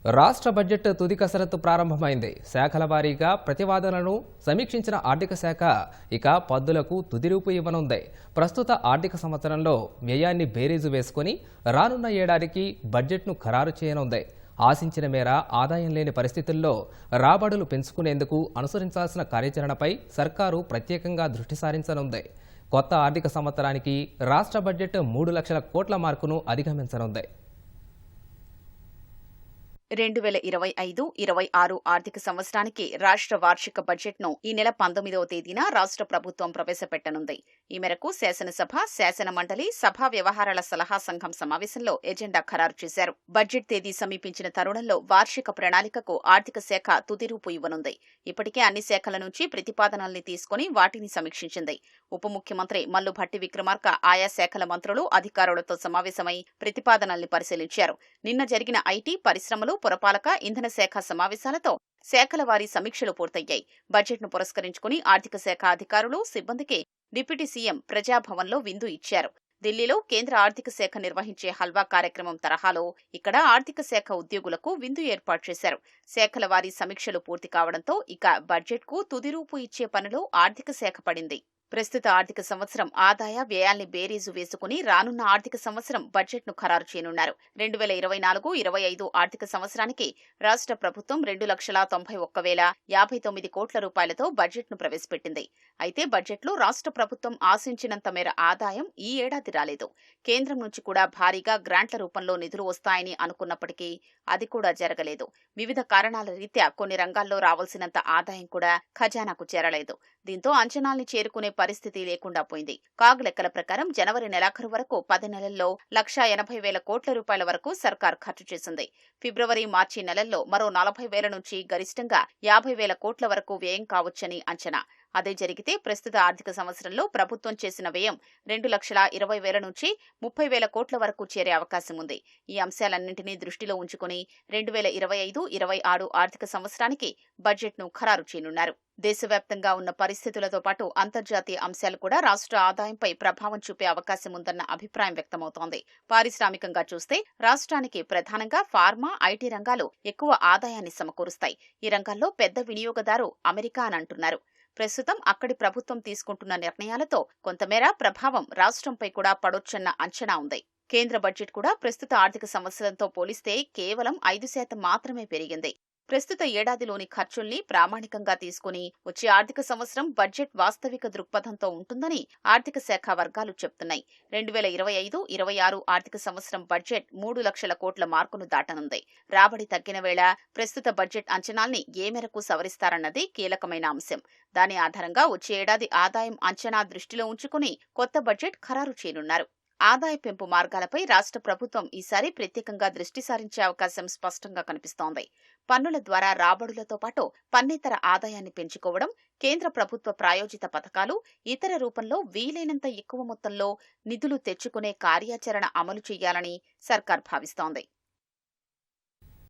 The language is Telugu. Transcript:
రాష్ట్ర బడ్జెట్ తుది కసరత్తు ప్రారంభమైంది. శాఖల వారీగా ప్రతిపాదనలను సమీక్షించిన ఆర్థిక శాఖ ఇక పద్దులకు తుది రూపు ఇవ్వనుంది. ప్రస్తుత ఆర్థిక సంవత్సరంలో వ్యయాన్ని బేరీజు వేసుకుని రానున్న ఏడాదికి బడ్జెట్ను ఖరారు చేయనుంది. ఆశించిన మేర ఆదాయం లేని పరిస్థితుల్లో రాబడులు పెంచుకునేందుకు అనుసరించాల్సిన కార్యాచరణపై సర్కారు ప్రత్యేకంగా దృష్టి సారించనుంది. కొత్త ఆర్థిక సంవత్సరానికి రాష్ట్ర బడ్జెట్ 3 లక్షల కోట్ల మార్కును అధిగమించనుంది. 2025-26 ఆర్థిక సంవత్సరానికి రాష్ట్ర వార్షిక బడ్జెట్ను ఈ నెల 19వ తేదీన రాష్ట్ర ప్రభుత్వం ప్రవేశపెట్టనుంది. ఈ మేరకు శాసనసభ, శాసన మండలి, సభా వ్యవహారాల సలహా సంఘం సమావేశంలో ఎజెండా ఖరారు చేశారు. బడ్జెట్ తేదీ సమీపించిన తరుణంలో వార్షిక ప్రణాళికకు ఆర్థిక శాఖ తుది రూపు ఇవ్వనుంది. ఇప్పటికే అన్ని శాఖల నుంచి ప్రతిపాదనల్ని తీసుకుని వాటిని సమీక్షించింది. ఉప ముఖ్యమంత్రి మల్లు భట్టి విక్రమార్క ఆయా శాఖల మంత్రులు, అధికారులతో సమావేశమై ప్రతిపాదనల్ని పరిశీలించారు. నిన్న జరిగిన ఐటీ, పరిశ్రమలు, పురపాలక, ఇంధన శాఖ సమావేశాలతో శాఖల వారీ సమీక్షలు పూర్తయ్యాయి. బడ్జెట్ను పురస్కరించుకుని ఆర్థిక శాఖ అధికారులు, సిబ్బందికి డిప్యూటీ సీఎం ప్రజాభవన్లో విందు ఇచ్చారు. ఢిల్లీలో కేంద్ర ఆర్థిక శాఖ నిర్వహించే హల్వా కార్యక్రమం తరహాలో ఇక్కడ ఆర్థిక శాఖ ఉద్యోగులకు విందు ఏర్పాటు చేశారు. శాఖల వారీ సమీక్షలు పూర్తి కావడంతో ఇక బడ్జెట్కు తుది రూపు ఇచ్చే పనిలో ఆర్థిక శాఖ పడింది. ప్రస్తుత ఆర్థిక సంవత్సరం ఆదాయ వ్యయాల్ని బేరీజు వేసుకుని రానున్న ఆర్థిక సంవత్సరం బడ్జెట్ను ఖరారు చేయనున్నారు. 2024-25 ఆర్థిక సంవత్సరానికి రాష్ట్ర ప్రభుత్వం 2,91,059 కోట్ల రూపాయలతో బడ్జెట్ను ప్రవేశపెట్టింది. అయితే బడ్జెట్లో రాష్ట్ర ప్రభుత్వం ఆశించినంత మేర ఆదాయం ఈ ఏడాది రాలేదు. కేంద్రం నుంచి కూడా భారీగా గ్రాంట్ల రూపంలో నిధులు వస్తాయని అనుకున్నప్పటికీ అది కూడా జరగలేదు. వివిధ కారణాల రీత్యా కొన్ని రంగాల్లో రావాల్సినంత ఆదాయం కూడా ఖజానాకు చేరలేదు. దీంతో అంచనాల్ని చేరుకునే పరిస్థితి లేకుండా పోయింది. కాగ్ లెక్కల ప్రకారం జనవరి నెలాఖరు వరకు 10 నెలల్లో 1,80,000 కోట్ల రూపాయల వరకు సర్కార్ ఖర్చు చేసింది. ఫిబ్రవరి, మార్చి నెలల్లో మరో 40,000 నుంచి గరిష్టంగా 50,000 కోట్ల వరకు వ్యయం కావచ్చని అంచనా. అదే జరిగితే ప్రస్తుత ఆర్థిక సంవత్సరంలో ప్రభుత్వం చేసిన వ్యయం 2,20,000 నుంచి 30,000 కోట్ల వరకు చేరే అవకాశం ఉంది. ఈ అంశాలన్నింటినీ దృష్టిలో ఉంచుకుని 2025-26 ఆర్థిక సంవత్సరానికి బడ్జెట్ను ఖరారు చేయనున్నారు. దేశవ్యాప్తంగా ఉన్న పరిస్థితులతో పాటు అంతర్జాతీయ అంశాలు కూడా రాష్ట్ర ఆదాయంపై ప్రభావం చూపే అవకాశం ఉందన్న అభిప్రాయం వ్యక్తమవుతోంది. పారిశ్రామికంగా చూస్తే రాష్ట్రానికి ప్రధానంగా ఫార్మా, ఐటీ రంగాలు ఎక్కువ ఆదాయాన్ని సమకూరుస్తాయి. ఈ రంగాల్లో పెద్ద వినియోగదారు అమెరికా అని అంటున్నారు. ప్రస్తుతం అక్కడి ప్రభుత్వం తీసుకుంటున్న నిర్ణయాలతో కొంతమేర ప్రభావం రాష్ట్రంపై కూడా పడొచ్చన్న అంచనా ఉంది. కేంద్ర బడ్జెట్ కూడా ప్రస్తుత ఆర్థిక సంవత్సరంతో పోలిస్తే కేవలం 5% మాత్రమే పెరిగింది. ప్రస్తుత ఏడాదిలోని ఖర్చుల్ని ప్రామాణికంగా తీసుకుని వచ్చే ఆర్థిక సంవత్సరం బడ్జెట్ వాస్తవిక దృక్పథంతో ఉంటుందని ఆర్థిక శాఖ వర్గాలు చెప్తున్నాయి. 2025-26 ఆర్థిక సంవత్సరం బడ్జెట్ 3 లక్షల కోట్ల మార్కును దాటనుంది. రాబడి తగ్గిన వేళ ప్రస్తుత బడ్జెట్ అంచనాల్ని ఏ మేరకు సవరిస్తారన్నది కీలకమైన అంశం. దాని ఆధారంగా వచ్చే ఏడాది ఆదాయం అంచనా దృష్టిలో ఉంచుకుని కొత్త బడ్జెట్ ఖరారు చేయనున్నారు. ఆదాయ పెంపు మార్గాలపై రాష్ట్ర ప్రభుత్వం ఈసారి ప్రత్యేకంగా దృష్టి సారించే అవకాశం స్పష్టంగా కనిపిస్తోంది. పన్నుల ద్వారా రాబడులతో పాటు పన్నేతర ఆదాయాన్ని పెంచుకోవడం, కేంద్ర ప్రభుత్వ ప్రాయోజిత పథకాలు, ఇతర రూపంలో వీలైనంత ఎక్కువ మొత్తంలో నిధులు తెచ్చుకునే కార్యాచరణ అమలు చేయాలని సర్కార్ భావిస్తోంది.